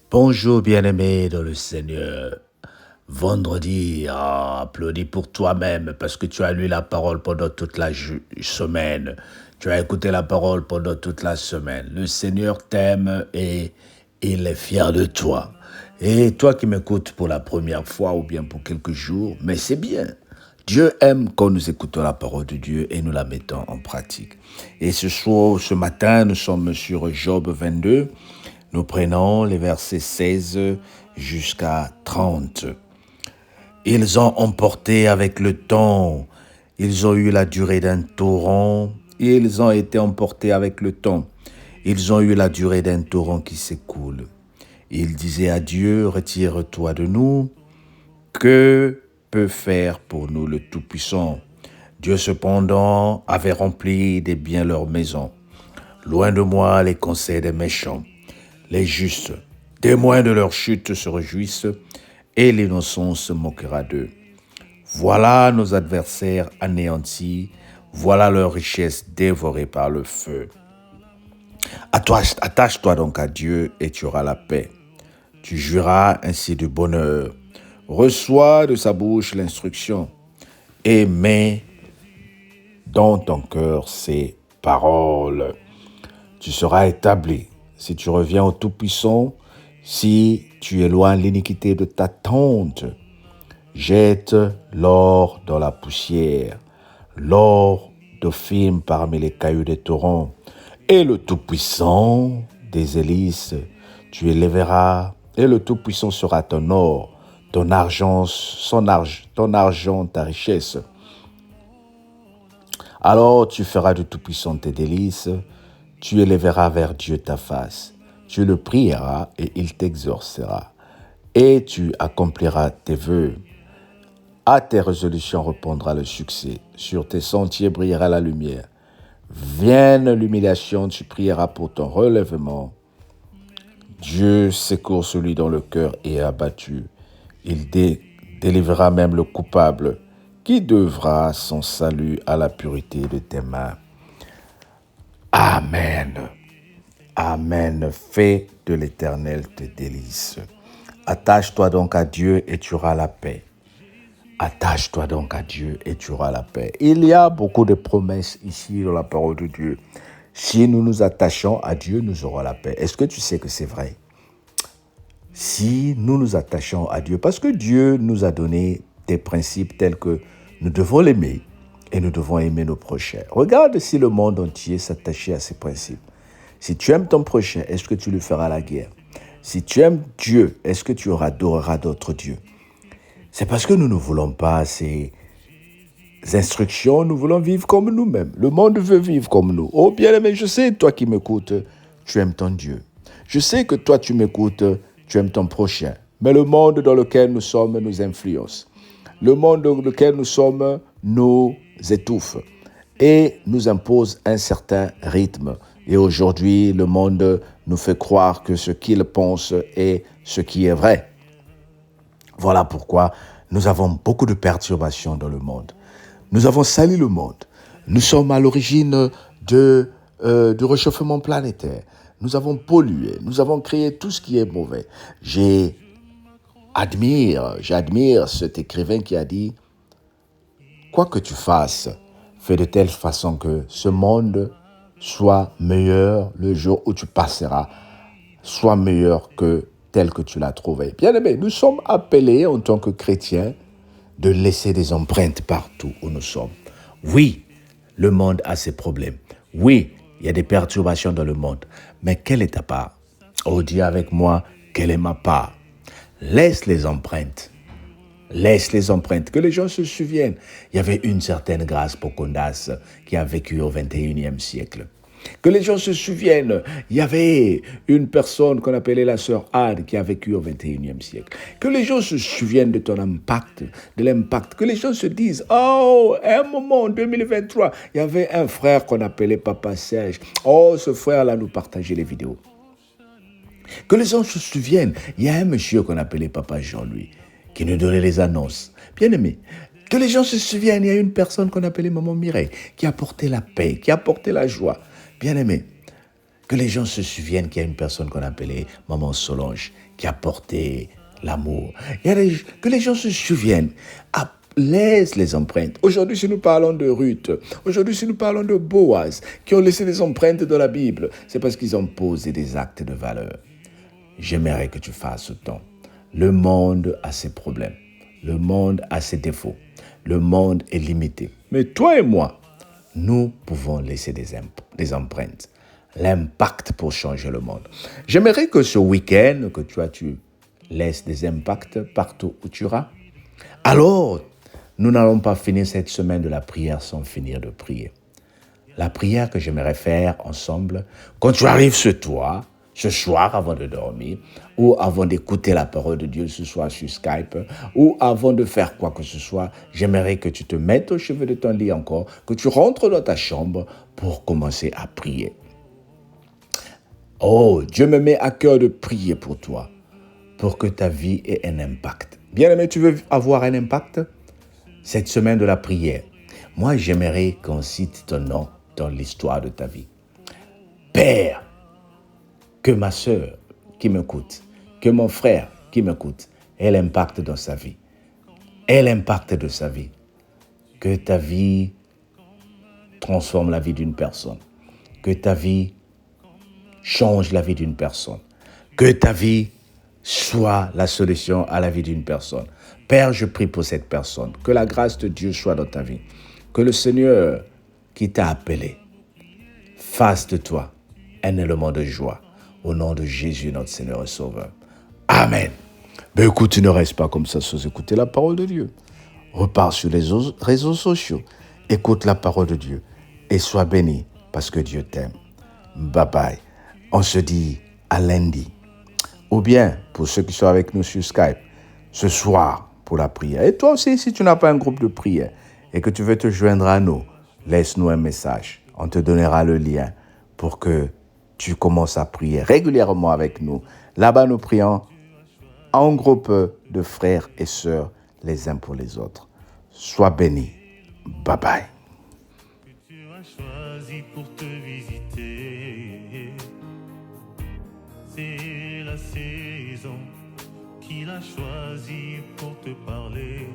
Bonjour bien-aimé dans le Seigneur. Vendredi, applaudis pour toi-même parce que tu as lu la parole pendant toute la semaine. Tu as écouté la parole pendant toute la semaine. Le Seigneur t'aime et il est fier de toi. Et toi qui m'écoutes pour la première fois ou bien pour quelques jours, mais c'est bien. Dieu aime quand nous écoutons la parole de Dieu et nous la mettons en pratique. Et ce matin, nous sommes sur Job 22. Nous prenons les versets 16 jusqu'à 30. Ils ont emporté avec le temps, ils ont eu la durée d'un torrent, ils ont été emportés avec le temps, ils ont eu la durée d'un torrent qui s'écoule. Ils disaient à Dieu, retire-toi de nous, que peut faire pour nous le Tout-Puissant? Dieu cependant avait rempli des biens leur maison. Loin de moi les conseils des méchants. Les justes, témoins de leur chute, se réjouissent et l'innocent se moquera d'eux. Voilà nos adversaires anéantis, voilà leurs richesses dévorées par le feu. Attache-toi donc à Dieu et tu auras la paix. Tu jouiras ainsi du bonheur. Reçois de sa bouche l'instruction et mets dans ton cœur ses paroles. Tu seras établi. Si tu reviens au Tout-Puissant, si tu éloignes l'iniquité de ta tente, jette l'or dans la poussière, l'or de film parmi les cailloux des torrents, et le Tout-Puissant des hélices, tu élèveras, et le Tout-Puissant sera ton or, ton argent, ton argent, ta richesse. Alors tu feras du Tout-Puissant tes délices, tu élèveras vers Dieu ta face, tu le prieras et il t'exaucera, et tu accompliras tes vœux. À tes résolutions répondra le succès, sur tes sentiers brillera la lumière. Vienne l'humiliation, tu prieras pour ton relèvement. Dieu secourt celui dont le cœur est abattu. Il délivrera même le coupable, qui devra son salut à la pureté de tes mains. Amen. Amen. Fais de l'Éternel tes délices. Attache-toi donc à Dieu et tu auras la paix. Attache-toi donc à Dieu et tu auras la paix. Il y a beaucoup de promesses ici dans la parole de Dieu. Si nous nous attachons à Dieu, nous aurons la paix. Est-ce que tu sais que c'est vrai? Si nous nous attachons à Dieu, parce que Dieu nous a donné des principes tels que nous devons l'aimer et nous devons aimer nos prochains. Regarde si le monde entier s'attachait à ces principes. Si tu aimes ton prochain, est-ce que tu lui feras la guerre? Si tu aimes Dieu, est-ce que tu adoreras d'autres dieux? C'est parce que nous ne voulons pas ces instructions, nous voulons vivre comme nous-mêmes. Le monde veut vivre comme nous. Oh bien-aimé, je sais, toi qui m'écoutes, tu aimes ton Dieu. Je sais que toi tu m'écoutes, tu aimes ton prochain. Mais le monde dans lequel nous sommes nous influence. Le monde dans lequel nous sommes nous étouffe et nous impose un certain rythme. Et aujourd'hui, le monde nous fait croire que ce qu'il pense est ce qui est vrai. Voilà pourquoi nous avons beaucoup de perturbations dans le monde. Nous avons sali le monde. Nous sommes à l'origine du réchauffement planétaire. Nous avons pollué. Nous avons créé tout ce qui est mauvais. J'admire cet écrivain qui a dit « Quoi que tu fasses, fais de telle façon que ce monde soit meilleur le jour où tu passeras, soit meilleur que tel que tu l'as trouvé. » Bien-aimés, nous sommes appelés en tant que chrétiens de laisser des empreintes partout où nous sommes. Oui, le monde a ses problèmes. Oui, il y a des perturbations dans le monde. Mais quelle est ta part? Oh, dis avec moi, quelle est ma part? Laisse les empreintes. Laisse les empreintes, que les gens se souviennent. Il y avait une certaine Grâce Pocondas qui a vécu au XXIe siècle. Que les gens se souviennent, il y avait une personne qu'on appelait la sœur Anne qui a vécu au XXIe siècle. Que les gens se souviennent de ton impact, de l'impact. Que les gens se disent, oh, à un moment, en 2023, il y avait un frère qu'on appelait Papa Serge. Oh, ce frère-là nous partageait les vidéos. Que les gens se souviennent, il y a un monsieur qu'on appelait Papa Jean-Louis qui nous donnait les annonces. Bien aimé, que les gens se souviennent, il y a une personne qu'on appelait Maman Mireille qui apportait la paix, qui apportait la joie. Bien aimé, Que les gens se souviennent qu'il y a une personne qu'on appelait Maman Solange qui a porté l'amour. Que les gens se souviennent. Laisse les empreintes. Aujourd'hui, si nous parlons de Ruth, aujourd'hui, si nous parlons de Boaz, qui ont laissé des empreintes dans la Bible, c'est parce qu'ils ont posé des actes de valeur. J'aimerais que tu fasses autant. Le monde a ses problèmes. Le monde a ses défauts. Le monde est limité. Mais toi et moi, nous pouvons laisser des empreintes. L'impact pour changer le monde. J'aimerais que ce week-end, que tu laisses des impacts partout où tu iras. Alors, nous n'allons pas finir cette semaine de la prière sans finir de prier. La prière que j'aimerais faire ensemble, quand tu arrives sur toi, ce soir avant de dormir, ou avant d'écouter la parole de Dieu ce soir sur Skype, ou avant de faire quoi que ce soit, j'aimerais que tu te mettes au chevet de ton lit encore, que tu rentres dans ta chambre pour commencer à prier. Oh, Dieu me met à cœur de prier pour toi, pour que ta vie ait un impact. Bien-aimé, tu veux avoir un impact? Cette semaine de la prière, moi j'aimerais qu'on cite ton nom dans l'histoire de ta vie. Père, que ma sœur qui m'écoute, que mon frère qui m'écoute ait l'impact dans sa vie. Ait l'impact de sa vie. Que ta vie transforme la vie d'une personne. Que ta vie change la vie d'une personne. Que ta vie soit la solution à la vie d'une personne. Père, je prie pour cette personne. Que la grâce de Dieu soit dans ta vie. Que le Seigneur qui t'a appelé fasse de toi un élément de joie. Au nom de Jésus, notre Seigneur et Sauveur. Amen. Mais écoute, tu ne restes pas comme ça sans écouter la parole de Dieu. Repars sur les réseaux sociaux. Écoute la parole de Dieu. Et sois béni parce que Dieu t'aime. Bye bye. On se dit à lundi. Ou bien, pour ceux qui sont avec nous sur Skype, ce soir pour la prière. Et toi aussi, si tu n'as pas un groupe de prière et que tu veux te joindre à nous, laisse-nous un message. On te donnera le lien pour que tu commences à prier régulièrement avec nous. Là-bas, nous prions en groupe de frères et sœurs les uns pour les autres. Sois béni. Bye bye. Que tu as choisi pour te visiter. C'est la saison qu'il a choisi pour te parler.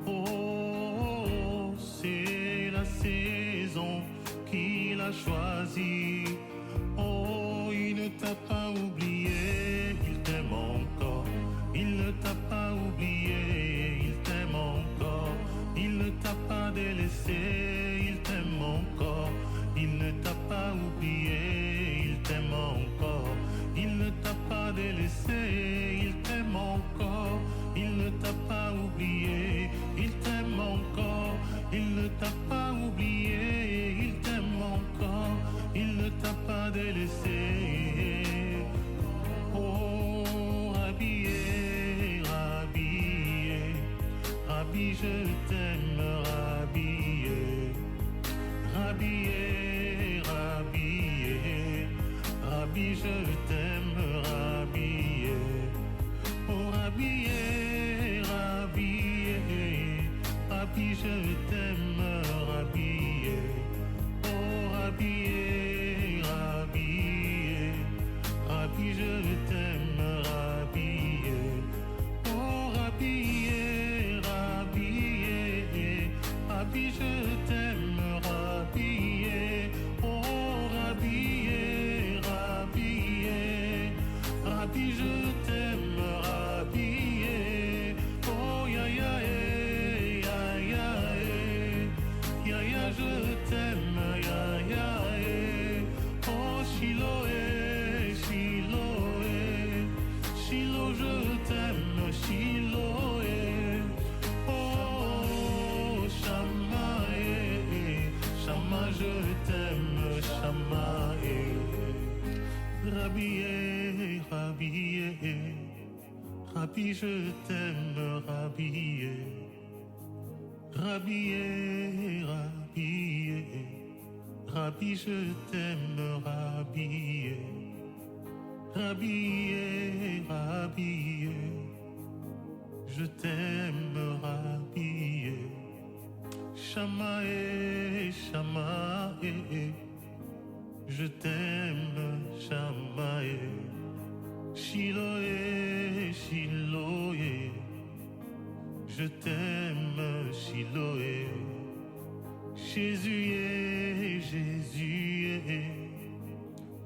Oh, c'est la saison qu'il a choisi. Oh, il ne t'a pas oublié, il t'aime encore. Il ne t'a pas oublié, il t'aime encore. Il ne t'a pas délaissé, il t'aime encore. Il ne t'a pas oublié, il t'aime encore. Il ne t'a pas délaissé, il t'aime encore. Il ne t'a pas oublié, il t'aime encore. Il ne t'a pas oublié, il t'aime encore. Il ne t'a pas délaissé. Oh, habillé, habillé, habillé, je t'aime, habillé, habillé, habillé, habillé, je t'aime, habillé, oh, habillé, habillé, habillé, je t'aime, habillé, oh, habillé, habillé, habillé, je t'aime, habillé, oh, habillé, habillé, habillé, je t'aime, habillé, oh, habillé, habillé, habillé, je t'aime, habillé, oh, ya ya ya ya ya ya, je t'aime, ya ya oh, Chiloé, Chiloé, Chilo, je t'aime, Chiloé, oh, Shama, Shama, je t'aime, Shama, Rabbié, Rabbié, Rabbi, je t'aime, Rabbié, Rabbié, Rabbié, Rabbi, je t'aime, Rabbié, Rabbié, Rabbié, je t'aime, Rabbié, Shamae, Shamae, je t'aime, Shamae, Shiloé, Shiloé, je t'aime, Shiloé, Jésus, Jésus,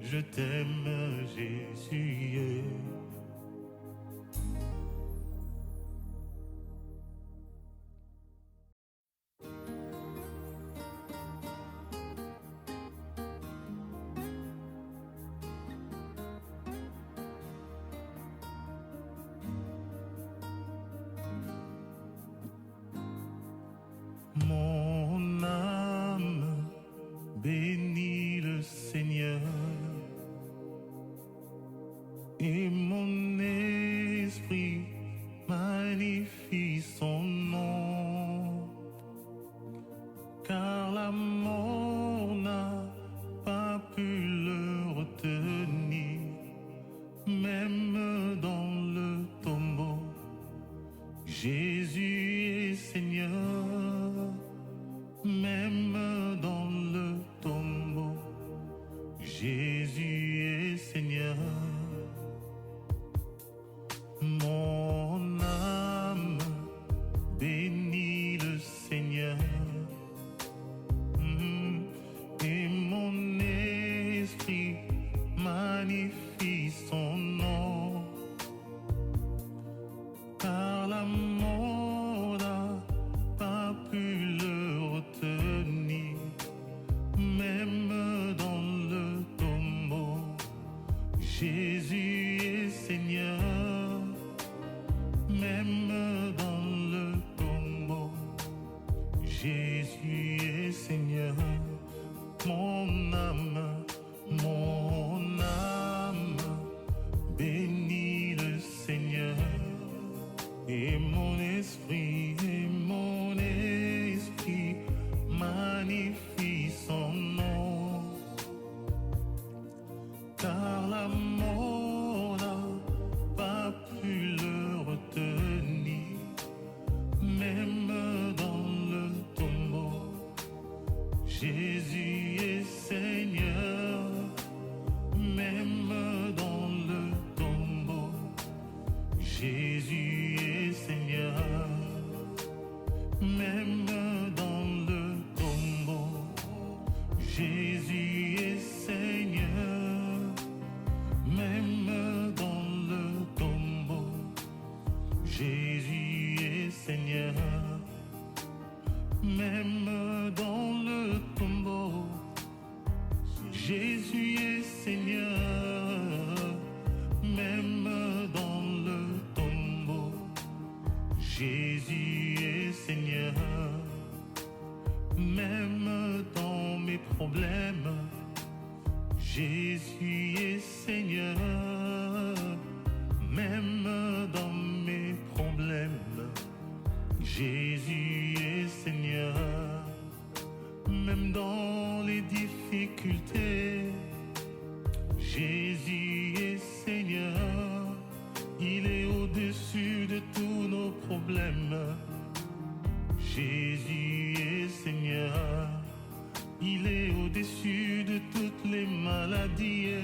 je t'aime, Jésus. Mon âme bénit le Seigneur et mon esprit magnifie son nom, car la mort n'a pas pu le retenir, même dans le tombeau. Jésus est Seigneur, même dans le tombeau. Jésus est Seigneur. Mon âme bénit le Seigneur et mon esprit magnifie son nom, car la mort n'a pas pu le retenir, même dans le tombeau. Jésus est Seigneur, même dans le tombeau. Jésus est Seigneur. Mon âme bénit le Seigneur et mon esprit magnifie son nom, car la mort n'a pas pu le retenir, même dans le tombeau. Jésus est Seigneur, même dans le tombeau. Jésus est Seigneur, même dans le tombeau. Jésus est Seigneur, même dans le tombeau. Jésus est Seigneur, même dans le tombeau. Jésus est Seigneur, même dans le tombeau. Jésus est Seigneur, même dans mes problèmes. Jésus est Seigneur, même dans mes problèmes. Jésus est Seigneur, même dans les difficultés. Jésus est Seigneur, il est au-dessus de tous nos problèmes. Jésus est Seigneur, il est au-dessus de toutes les maladies.